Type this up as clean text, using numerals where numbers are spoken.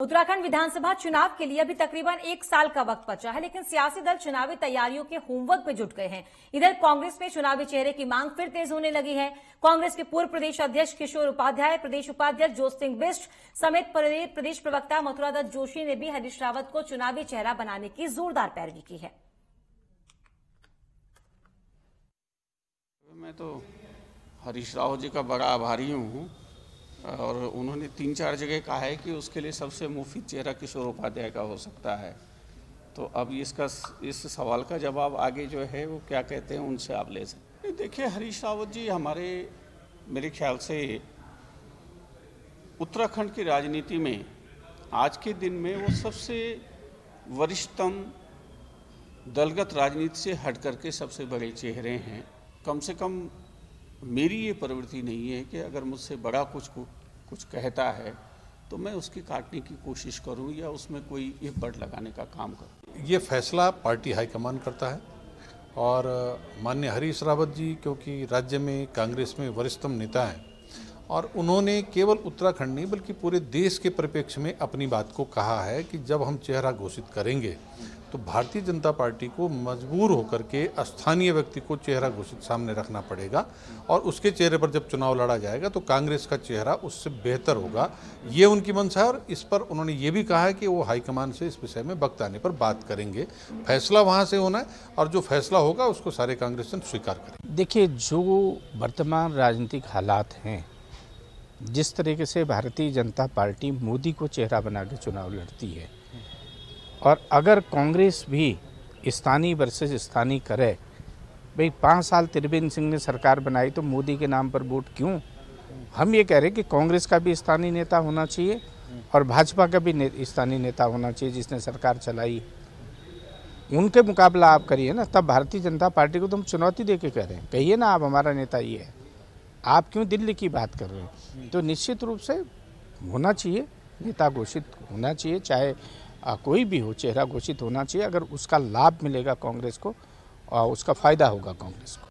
उत्तराखंड विधानसभा चुनाव के लिए अभी तकरीबन 1 साल का वक्त बचा है, लेकिन सियासी दल चुनावी तैयारियों के होमवर्क में जुट गए हैं। इधर कांग्रेस में चुनावी चेहरे की मांग फिर तेज होने लगी है। कांग्रेस के पूर्व प्रदेश अध्यक्ष किशोर उपाध्याय, प्रदेश उपाध्यक्ष जोत सिंह बिष्ट समेत प्रदेश प्रवक्ता मथुरा दत्त जोशी ने भी हरीश रावत को चुनावी चेहरा बनाने की जोरदार पैरवी की है। मैं तो हरीश रावत जी का बड़ा आभारी हूँ और उन्होंने 3-4 जगह कहा है कि उसके लिए सबसे मुफीद चेहरा किशोर उपाध्याय का हो सकता है। तो अब इस सवाल का जवाब आगे जो है वो क्या कहते हैं उनसे आप ले सकते हैं। देखिए, हरीश रावत जी मेरे ख्याल से उत्तराखंड की राजनीति में आज के दिन में वो सबसे वरिष्ठतम दलगत राजनीति से हट करके सबसे बड़े चेहरे हैं। कम से कम मेरी ये प्रवृत्ति नहीं है कि अगर मुझसे बड़ा कुछ कहता है तो मैं उसकी काटने की कोशिश करूं या उसमें कोई इफ बट लगाने का काम करूं। ये फैसला पार्टी हाईकमान करता है और माननीय हरीश रावत जी क्योंकि राज्य में कांग्रेस में वरिष्ठतम नेता हैं और उन्होंने केवल उत्तराखंड नहीं बल्कि पूरे देश के परिप्रेक्ष्य में अपनी बात को कहा है कि जब हम चेहरा घोषित करेंगे तो भारतीय जनता पार्टी को मजबूर होकर के स्थानीय व्यक्ति को चेहरा घोषित सामने रखना पड़ेगा और उसके चेहरे पर जब चुनाव लड़ा जाएगा तो कांग्रेस का चेहरा उससे बेहतर होगा। ये उनकी मंशा है और इस पर उन्होंने ये भी कहा है कि वो हाईकमान से इस विषय में वक्त आने पर बात करेंगे। फैसला वहाँ से होना है और जो फैसला होगा उसको सारे कांग्रेसियन स्वीकार करेंगे। देखिए, जो वर्तमान राजनीतिक हालात हैं, जिस तरीके से भारतीय जनता पार्टी मोदी को चेहरा बना के चुनाव लड़ती है और अगर कांग्रेस भी स्थानीय वर्सेस स्थानीय करे, भाई 5 साल त्रिवेंद्र सिंह ने सरकार बनाई तो मोदी के नाम पर वोट क्यों? हम ये कह रहे हैं कि कांग्रेस का भी स्थानीय नेता होना चाहिए और भाजपा का भी स्थानीय नेता होना चाहिए जिसने सरकार चलाई। उनके मुकाबला आप करिए ना, तब भारतीय जनता पार्टी को तो हम चुनौती दे के कह रहे हैं, कहिए ना आप हमारा नेता ये है, आप क्यों दिल्ली की बात कर रहे हैं? तो निश्चित रूप से होना चाहिए, नेता घोषित होना चाहिए, चाहे कोई भी हो, चेहरा घोषित होना चाहिए। अगर उसका लाभ मिलेगा कांग्रेस को और उसका फायदा होगा कांग्रेस को।